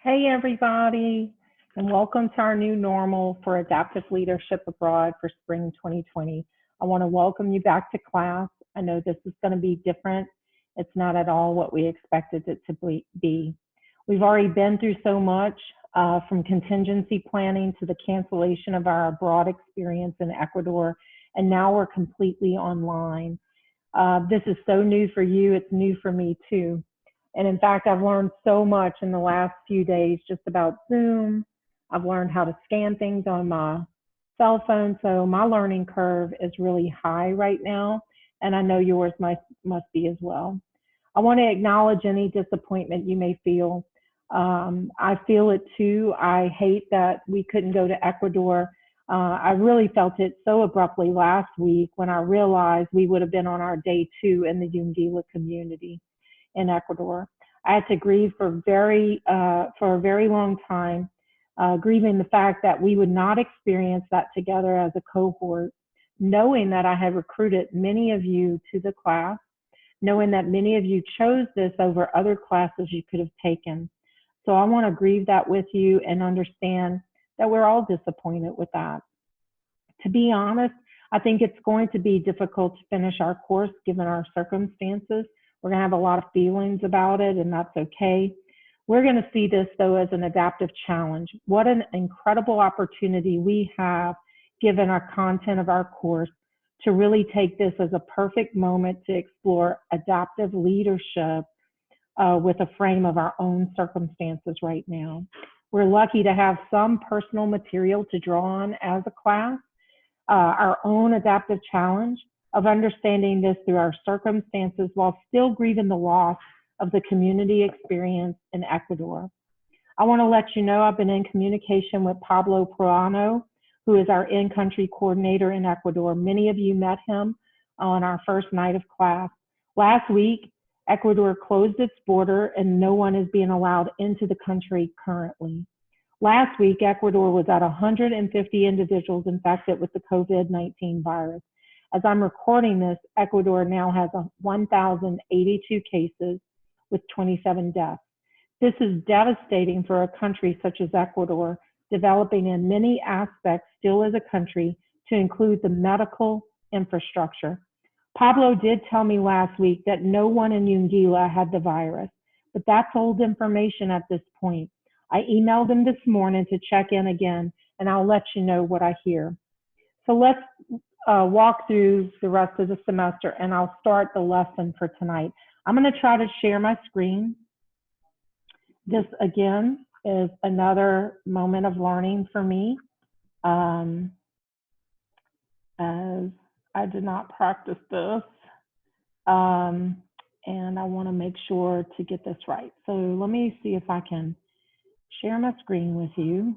Hey, everybody, and welcome to our new normal for Adaptive Leadership Abroad for Spring 2020. I want to welcome you back to class. I know this is going to be different. It's not at all what we expected it to be. We've already been through so much, from contingency planning to the cancellation of our abroad experience in Ecuador, and now we're completely online. This is so new for you. It's new for me too. And in fact, I've learned so much in the last few days just about Zoom. I've learned how to scan things on my cell phone. So my learning curve is really high right now. And I know yours must be as well. I want to acknowledge any disappointment you may feel. I feel it too. I hate that we couldn't go to Ecuador. I really felt it so abruptly last week when I realized we would have been on our day 2 in the Yungilla community in Ecuador. I had to grieve for a very long time, grieving the fact that we would not experience that together as a cohort, knowing that I had recruited many of you to the class, knowing that many of you chose this over other classes you could have taken. So I want to grieve that with you and understand that we're all disappointed with that. To be honest, I think it's going to be difficult to finish our course given our circumstances. We're going to have a lot of feelings about it, and that's okay. We're going to see this, though, as an adaptive challenge. What an incredible opportunity we have, given our content of our course, to really take this as a perfect moment to explore adaptive leadership with a frame of our own circumstances right now. We're lucky to have some personal material to draw on as a class, our own adaptive challenge of understanding this through our circumstances while still grieving the loss of the community experience in Ecuador. I want to let you know I've been in communication with Pablo Proano, who is our in-country coordinator in Ecuador. Many of you met him on our first night of class. Last week, Ecuador closed its border and no one is being allowed into the country currently. Last week, Ecuador was at 150 individuals infected with the COVID-19 virus. As I'm recording this, Ecuador now has 1,082 cases with 27 deaths. This is devastating for a country such as Ecuador, developing in many aspects still as a country to include the medical infrastructure. Pablo did tell me last week that no one in Yungilla had the virus, but that's old information at this point. I emailed him this morning to check in again, and I'll let you know what I hear. So let's walk through the rest of the semester, and I'll start the lesson for tonight. I'm going to try to share my screen. This, again, is another moment of learning for me, as I did not practice this, and I want to make sure to get this right. So let me see if I can share my screen with you.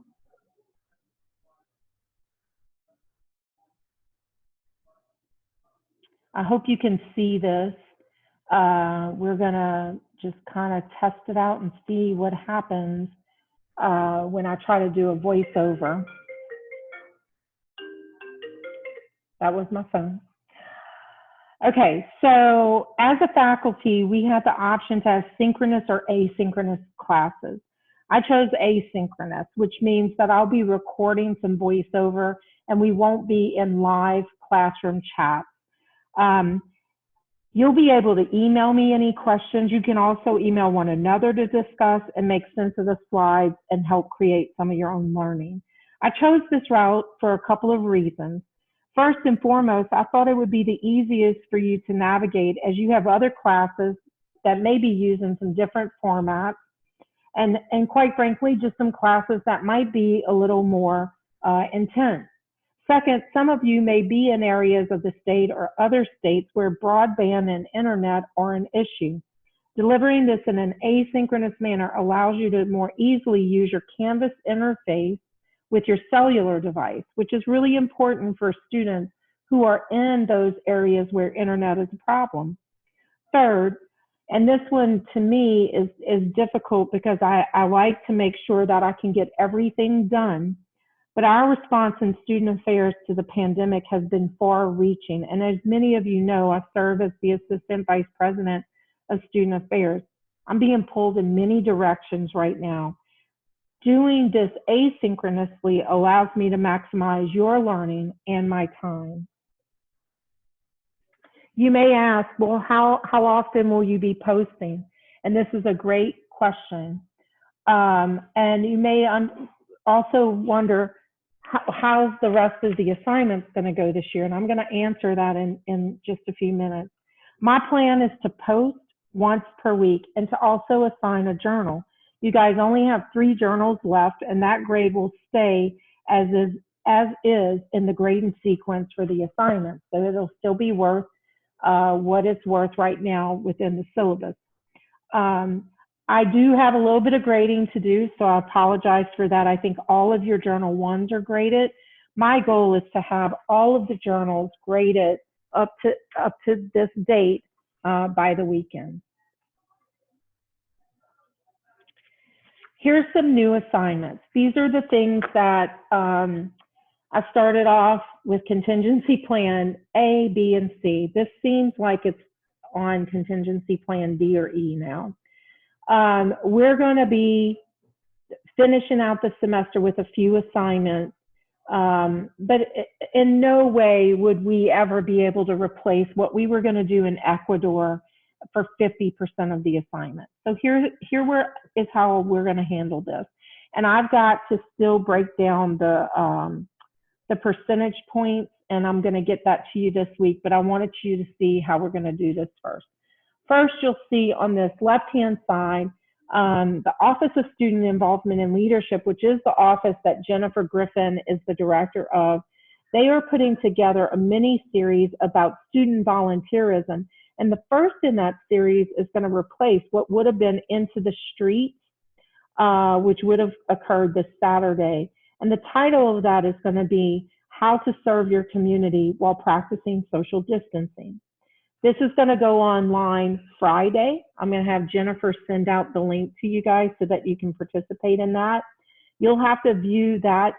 I hope you can see this. We're going to just kind of test it out and see what happens when I try to do a voiceover. That was my phone. Okay, so as a faculty, we have the option to have synchronous or asynchronous classes. I chose asynchronous, which means that I'll be recording some voiceover and we won't be in live classroom chat. You'll be able to email me any questions. You can also email one another to discuss and make sense of the slides and help create some of your own learning. I chose this route for a couple of reasons. First and foremost, I thought it would be the easiest for you to navigate as you have other classes that may be using some different formats and quite frankly, just some classes that might be a little more intense. Second, some of you may be in areas of the state or other states where broadband and internet are an issue. Delivering this in an asynchronous manner allows you to more easily use your Canvas interface with your cellular device, which is really important for students who are in those areas where internet is a problem. Third, and this one to me is difficult because I like to make sure that I can get everything done. But our response in student affairs to the pandemic has been far-reaching. And as many of you know, I serve as the Assistant Vice President of Student Affairs. I'm being pulled in many directions right now. Doing this asynchronously allows me to maximize your learning and my time. You may ask, well, how often will you be posting? And this is a great question. And you may also wonder, how's the rest of the assignments going to go this year? And I'm going to answer that in just a few minutes. My plan is to post once per week and to also assign a journal. You guys only have 3 journals left, and that grade will stay as is in the grading sequence for the assignment. So it'll still be worth what it's worth right now within the syllabus. I do have a little bit of grading to do, so I apologize for that. I think all of your journal 1s are graded. My goal is to have all of the journals graded up to this date by the weekend. Here's some new assignments. These are the things that I started off with contingency plan A, B, and C. This seems like it's on contingency plan D or E now. We're going to be finishing out the semester with a few assignments, but in no way would we ever be able to replace what we were going to do in Ecuador for 50% of the assignment. So here is how we're going to handle this. And I've got to still break down the percentage points, and I'm going to get that to you this week, but I wanted you to see how we're going to do this first. First, you'll see on this left-hand side, the Office of Student Involvement and Leadership, which is the office that Jennifer Griffin is the director of. They are putting together a mini-series about student volunteerism. And the first in that series is going to replace what would have been Into the Streets, which would have occurred this Saturday. And the title of that is going to be How to Serve Your Community While Practicing Social Distancing. This is going to go online Friday. I'm going to have Jennifer send out the link to you guys so that you can participate in that. You'll have to view that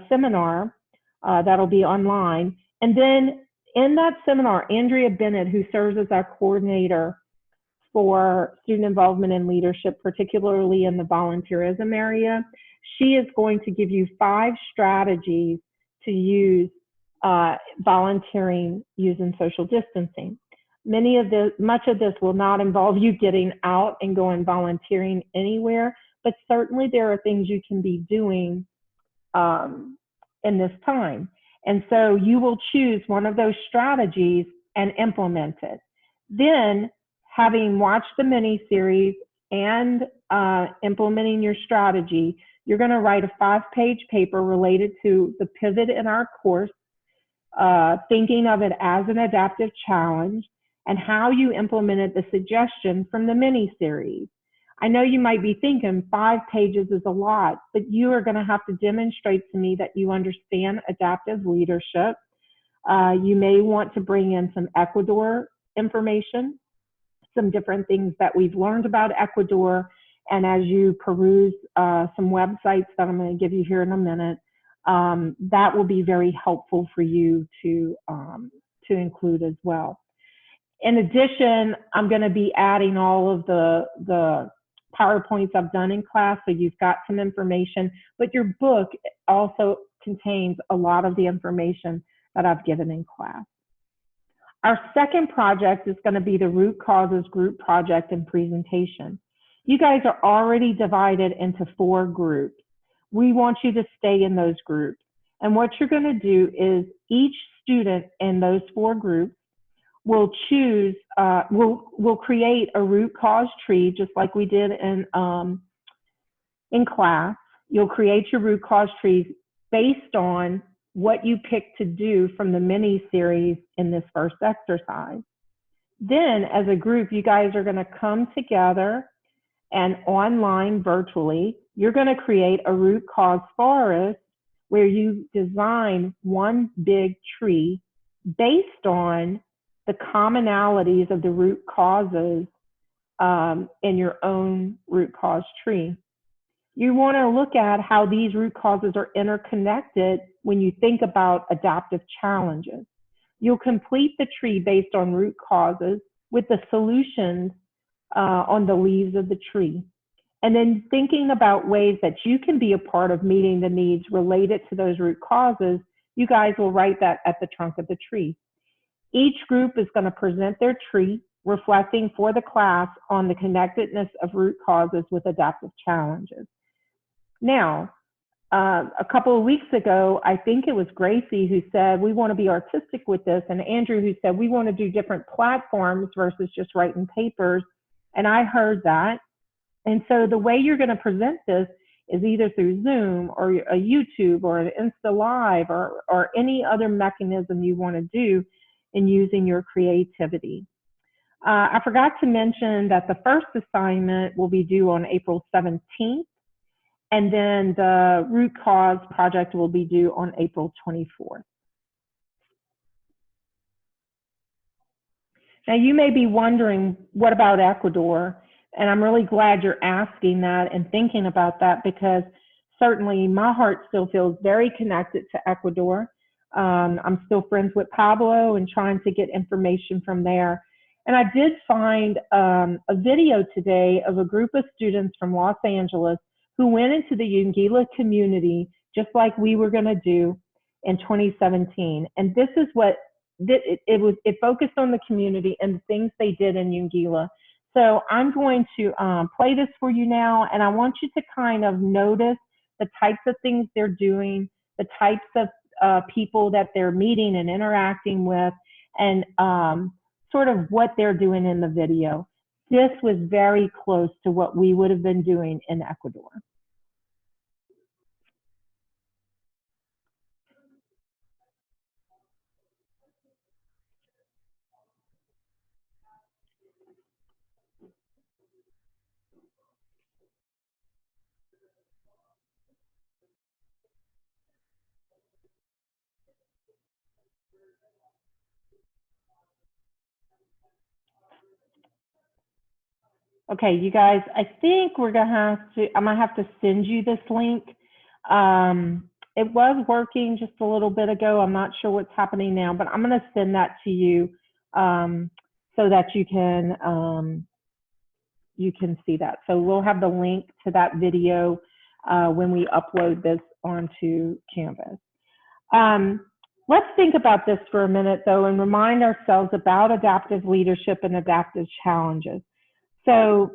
seminar that'll be online. And then in that seminar, Andrea Bennett, who serves as our coordinator for student involvement and leadership, particularly in the volunteerism area, she is going to give you 5 strategies to use volunteering using social distancing. Much of this will not involve you getting out and going volunteering anywhere, but certainly there are things you can be doing in this time. And so you will choose one of those strategies and implement it. Then, having watched the mini-series and implementing your strategy, you're going to write a 5-page paper related to the pivot in our course, thinking of it as an adaptive challenge, and how you implemented the suggestion from the mini-series. I know you might be thinking 5 pages is a lot, but you are going to have to demonstrate to me that you understand adaptive leadership. You may want to bring in some Ecuador information, some different things that we've learned about Ecuador, and as you peruse some websites that I'm going to give you here in a minute, that will be very helpful for you to include as well. In addition, I'm going to be adding all of the PowerPoints I've done in class, so you've got some information, but your book also contains a lot of the information that I've given in class. Our second project is going to be the root causes group project and presentation. You guys are already divided into 4 groups. We want you to stay in those groups. And what you're going to do is each student in those 4 groups will choose, will create a root cause tree, just like we did in class. You'll create your root cause trees based on what you pick to do from the mini-series in this first exercise. Then, as a group, you guys are going to come together and online virtually, you're going to create a root cause forest where you design one big tree based on the commonalities of the root causes in your own root cause tree. You want to look at how these root causes are interconnected when you think about adaptive challenges. You'll complete the tree based on root causes with the solutions on the leaves of the tree. and then thinking about ways that you can be a part of meeting the needs related to those root causes. You guys will write that at the trunk of the tree. Each group is going to present their tree, reflecting for the class on the connectedness of root causes with adaptive challenges. Now, a couple of weeks ago, I think it was Gracie who said, we want to be artistic with this, and Andrew who said, we want to do different platforms versus just writing papers. And I heard that. And so the way you're going to present this is either through Zoom or a YouTube or an Insta Live or any other mechanism you want to do in using your creativity. I forgot to mention that the first assignment will be due on April 17th, and then the root cause project will be due on April 24th. Now you may be wondering, what about Ecuador? And I'm really glad you're asking that and thinking about that, because certainly my heart still feels very connected to Ecuador. I'm still friends with Pablo and trying to get information from there. And I did find a video today of a group of students from Los Angeles who went into the Yungilla community, just like we were going to do in 2017. And this is what it focused on the community and the things they did in Yungilla. So I'm going to play this for you now, and I want you to kind of notice the types of things they're doing, the types of people that they're meeting and interacting with, and sort of what they're doing in the video. This was very close to what we would have been doing in Ecuador. Okay, you guys, I think I'm gonna have to send you this link. It was working just a little bit ago. I'm not sure what's happening now, but I'm gonna send that to you so that you can see that. So we'll have the link to that video when we upload this onto Canvas. Let's think about this for a minute though, and remind ourselves about adaptive leadership and adaptive challenges. So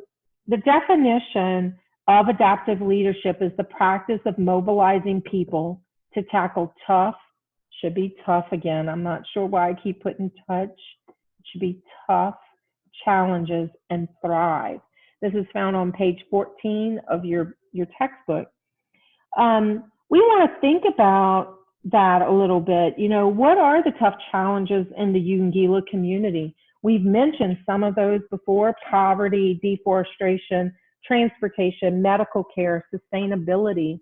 the definition of adaptive leadership is the practice of mobilizing people to tackle tough, should be tough again, I'm not sure why I keep putting touch, it should be tough challenges and thrive. This is found on page 14 of your textbook. We want to think about that a little bit. You know, what are the tough challenges in the Yungilla community? We've mentioned some of those before: poverty, deforestation, transportation, medical care, sustainability.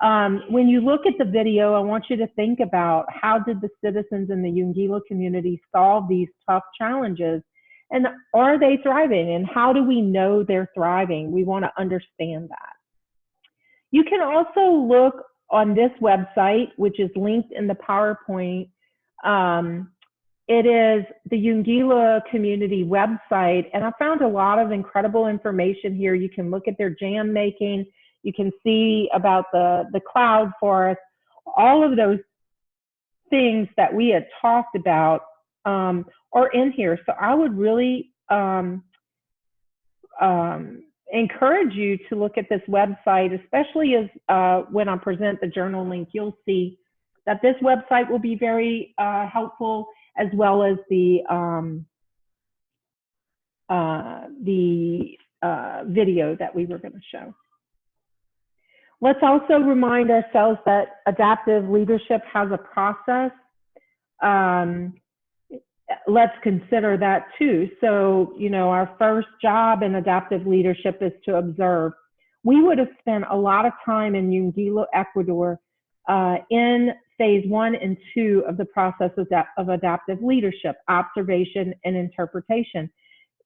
When you look at the video, I want you to think about, how did the citizens in the Yungilla community solve these tough challenges? And are they thriving? And how do we know they're thriving? We want to understand that. You can also look on this website, which is linked in the PowerPoint. It is the Yungilla community website, and I found a lot of incredible information here. You can look at their jam making, you can see about the cloud forest, all of those things that we had talked about are in here. So I would really encourage you to look at this website, especially as when I present the journal link. You'll see that this website will be very helpful, as well as the video that we were going to show. Let's also remind ourselves that adaptive leadership has a process. Let's consider that too. So, you know, our first job in adaptive leadership is to observe. We would have spent a lot of time in Yungilla, Ecuador, in phase 1 and 2 of the process of adaptive leadership: observation and interpretation.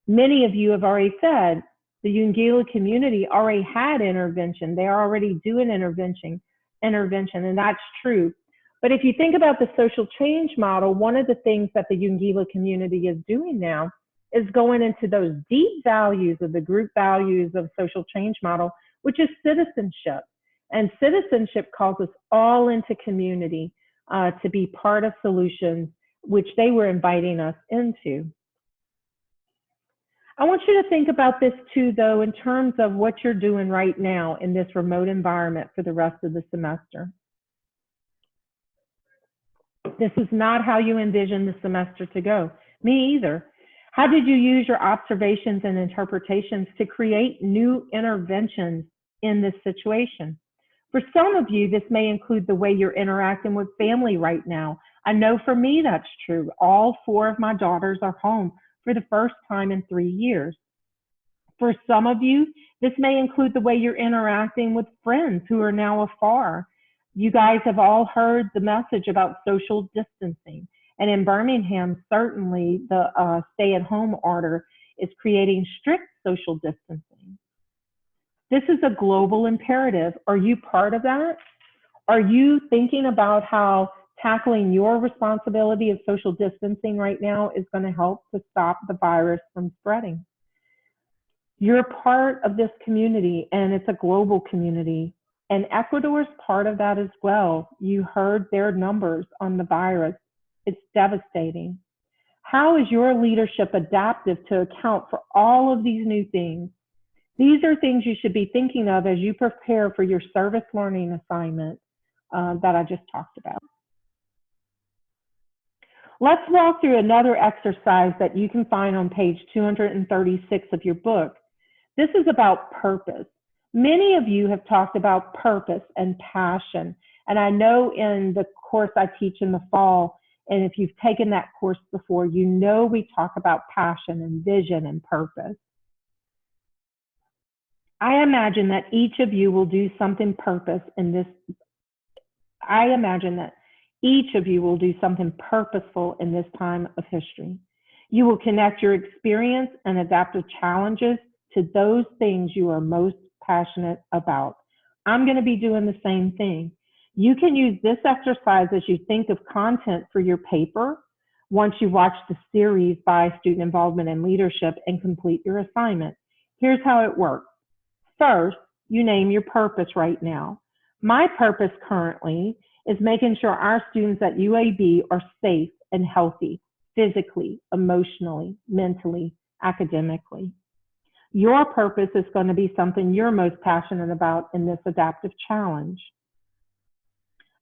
Many of you have already said the Yungilla community already had intervention. They are already doing intervention, and that's true. But if you think about the social change model, one of the things that the Yungilla community is doing now is going into those deep values of the group values of social change model, which is citizenship. And citizenship calls us all into community to be part of solutions, which they were inviting us into. I want you to think about this too, though, in terms of what you're doing right now in this remote environment for the rest of the semester. This is not how you envision the semester to go. Me either. How did you use your observations and interpretations to create new interventions in this situation? For some of you, this may include the way you're interacting with family right now. I know for me that's true. All 4 of my daughters are home for the first time in 3 years. For some of you, this may include the way you're interacting with friends who are now afar. You guys have all heard the message about social distancing. And in Birmingham, certainly the stay-at-home order is creating strict social distancing. This is a global imperative. Are you part of that? Are you thinking about how tackling your responsibility of social distancing right now is going to help to stop the virus from spreading? You're part of this community, and it's a global community. And Ecuador is part of that as well. You heard their numbers on the virus. It's devastating. How is your leadership adaptive to account for all of these new things? These are things you should be thinking of as you prepare for your service learning assignment that I just talked about. Let's walk through another exercise that you can find on page 236 of your book. This is about purpose. Many of you have talked about purpose and passion. And I know in the course I teach in the fall, and if you've taken that course before, you know we talk about passion and vision and purpose. I imagine that each of you will do something purposeful in this time of history. You will connect your experience and adaptive challenges to those things you are most passionate about. I'm going to be doing the same thing. You can use this exercise as you think of content for your paper once you watch the series by Student Involvement and Leadership and complete your assignment. Here's how it works. First, you name your purpose right now. My purpose currently is making sure our students at UAB are safe and healthy, physically, emotionally, mentally, academically. Your purpose is going to be something you're most passionate about in this adaptive challenge.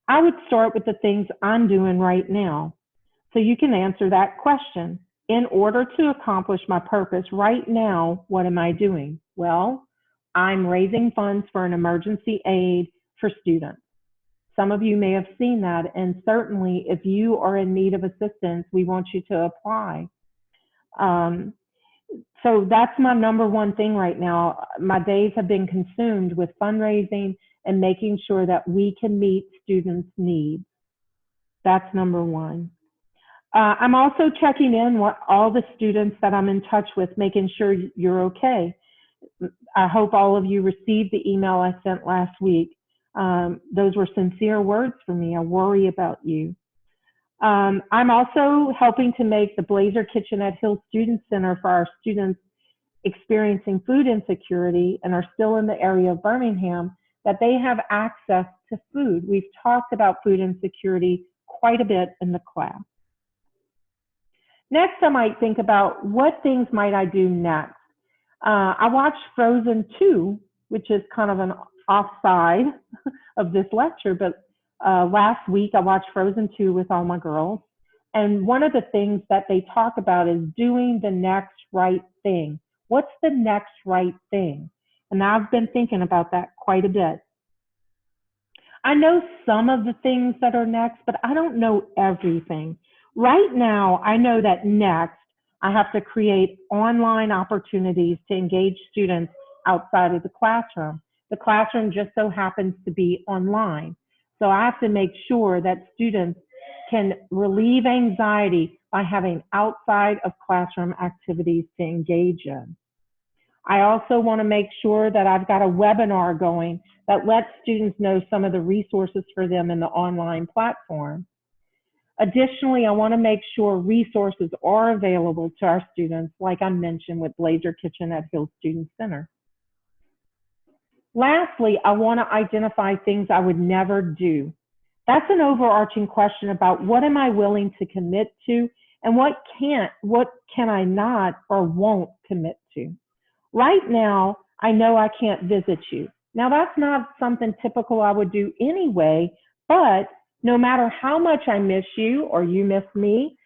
I would start with the things I'm doing right now, so you can answer that question. In order to accomplish my purpose right now, what am I doing? Well, I'm raising funds for an emergency aid for students. Some of you may have seen that, and certainly if you are in need of assistance, we want you to apply. So that's my number one thing right now. My days have been consumed with fundraising and making sure that we can meet students' needs. That's number one. I'm also checking in with all the students that I'm in touch with, making sure you're okay. I hope all of you received the email I sent last week. Those were sincere words for me. I worry about you. I'm also helping to make the Blazer Kitchen at Hill Student Center for our students experiencing food insecurity and are still in the area of Birmingham, that they have access to food. We've talked about food insecurity quite a bit in the class. Next, I might think about what things might I do next. I watched Frozen 2, which is kind of an offside of this lecture, but last week I watched Frozen 2 with all my girls. And one of the things that they talk about is doing the next right thing. What's the next right thing? And I've been thinking about that quite a bit. I know some of the things that are next, but I don't know everything. Right now, I know that next, I have to create online opportunities to engage students outside of the classroom. The classroom just so happens to be online. So I have to make sure that students can relieve anxiety by having outside of classroom activities to engage in. I also want to make sure that I've got a webinar going that lets students know some of the resources for them in the online platform. Additionally, I want to make sure resources are available to our students, like I mentioned with Blazer Kitchen at Hill Student Center. Lastly, I want to identify things I would never do. That's an overarching question about what am I willing to commit to and what can I not or won't commit to. Right now, I know I can't visit you. Now, that's not something typical I would do anyway, but no matter how much I miss you or you miss me,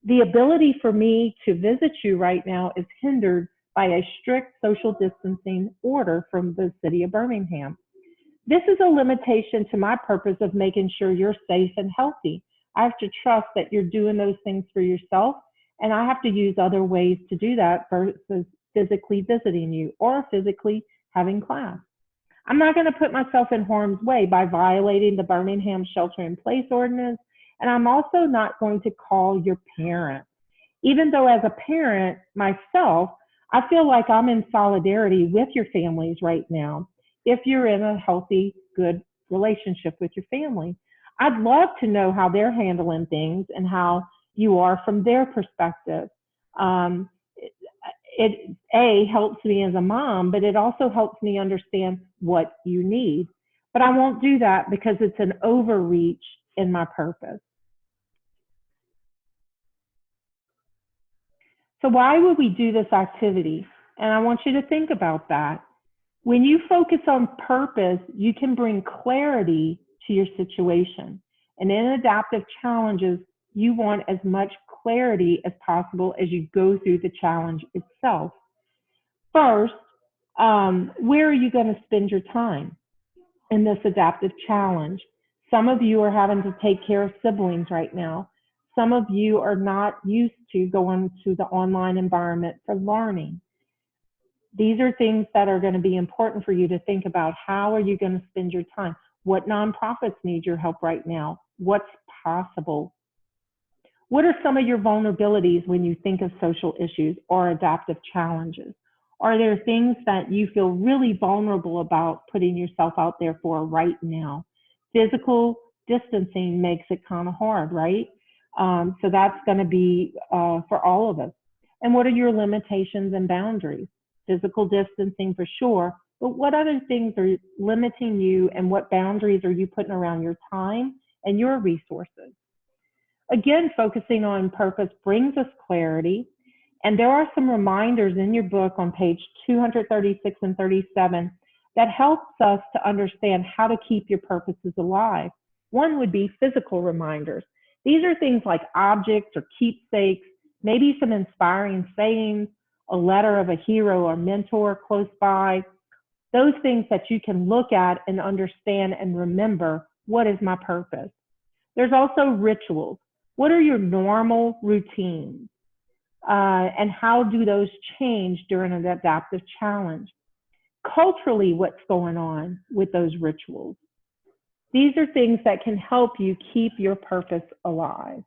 the ability for me to visit you right now is hindered by a strict social distancing order from the city of Birmingham. This is a limitation to my purpose of making sure you're safe and healthy. I have to trust that you're doing those things for yourself, and I have to use other ways to do that versus physically visiting you or physically having class. I'm not going to put myself in harm's way by violating the Birmingham shelter-in-place ordinance, and I'm also not going to call your parents. Even though as a parent myself, I feel like I'm in solidarity with your families right now. If you're in a healthy, good relationship with your family, I'd love to know how they're handling things and how you are from their perspective. It helps me as a mom, but it also helps me understand what you need. But I won't do that because it's an overreach in my purpose. So why would we do this activity? And I want you to think about that. When you focus on purpose, you can bring clarity to your situation. And in adaptive challenges, you want as much clarity as possible as you go through the challenge itself. First, where are you going to spend your time in this adaptive challenge? Some of you are having to take care of siblings right now. Some of you are not used to going to the online environment for learning. These are things that are going to be important for you to think about. How are you going to spend your time? What nonprofits need your help right now? What's possible? What are some of your vulnerabilities when you think of social issues or adaptive challenges? Are there things that you feel really vulnerable about putting yourself out there for right now? Physical distancing makes it kind of hard, right? So that's going to be for all of us. And what are your limitations and boundaries? Physical distancing for sure, but what other things are limiting you and what boundaries are you putting around your time and your resources? Again, focusing on purpose brings us clarity. And there are some reminders in your book on page 236 and 37 that helps us to understand how to keep your purposes alive. One would be physical reminders. These are things like objects or keepsakes, maybe some inspiring sayings, a letter of a hero or mentor close by. Those things that you can look at and understand and remember, what is my purpose? There's also rituals. What are your normal routines? And how do those change during an adaptive challenge? Culturally, what's going on with those rituals? These are things that can help you keep your purpose alive.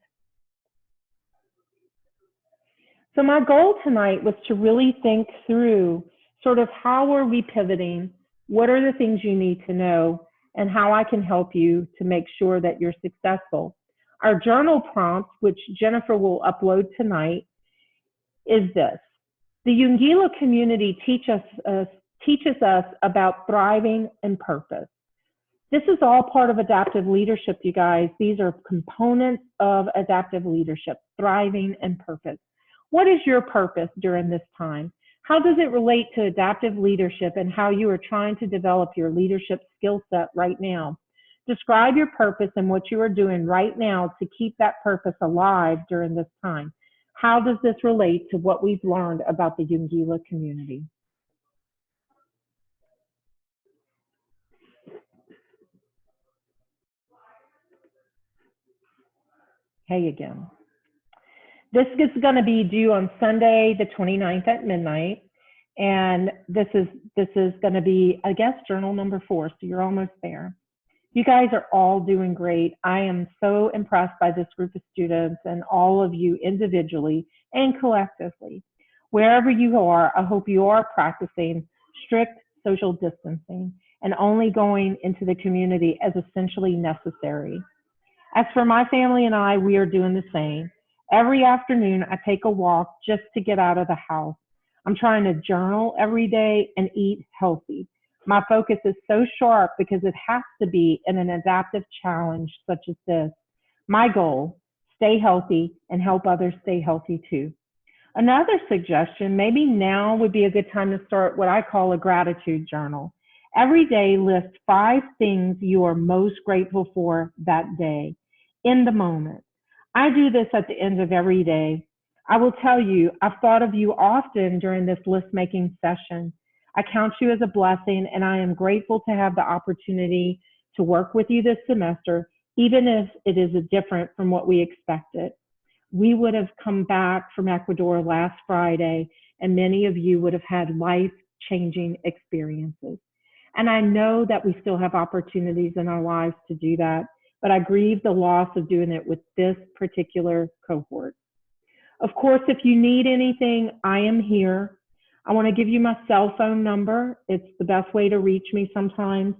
So my goal tonight was to really think through sort of how are we pivoting, what are the things you need to know, and how I can help you to make sure that you're successful. Our journal prompt, which Jennifer will upload tonight, is this. The Yungilla community teaches us about thriving and purpose. This is all part of adaptive leadership, you guys. These are components of adaptive leadership, thriving and purpose. What is your purpose during this time? How does it relate to adaptive leadership and how you are trying to develop your leadership skill set right now? Describe your purpose and what you are doing right now to keep that purpose alive during this time. How does this relate to what we've learned about the Yungilla community? Hey again. This is going to be due on Sunday, the 29th at midnight. And this is going to be, I guess, journal number 4. So you're almost there. You guys are all doing great. I am so impressed by this group of students and all of you individually and collectively. Wherever you are, I hope you are practicing strict social distancing and only going into the community as essentially necessary. As for my family and I, we are doing the same. Every afternoon, I take a walk just to get out of the house. I'm trying to journal every day and eat healthy. My focus is so sharp because it has to be in an adaptive challenge such as this. My goal, stay healthy and help others stay healthy too. Another suggestion, maybe now would be a good time to start what I call a gratitude journal. Every day, list 5 things you are most grateful for that day in the moment. I do this at the end of every day. I will tell you, I've thought of you often during this list making session. I count you as a blessing, and I am grateful to have the opportunity to work with you this semester, even if it is different from what we expected. We would have come back from Ecuador last Friday, and many of you would have had life changing experiences. And I know that we still have opportunities in our lives to do that, but I grieve the loss of doing it with this particular cohort. Of course, if you need anything, I am here. I want to give you my cell phone number. It's the best way to reach me sometimes.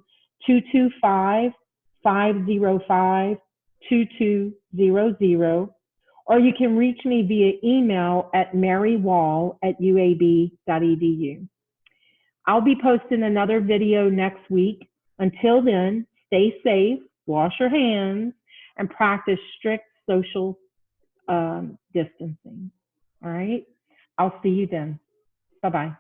225-505-2200. Or you can reach me via email at marywall@uab.edu. I'll be posting another video next week. Until then, stay safe, wash your hands, and practice strict social distancing. All right? I'll see you then. Bye-bye.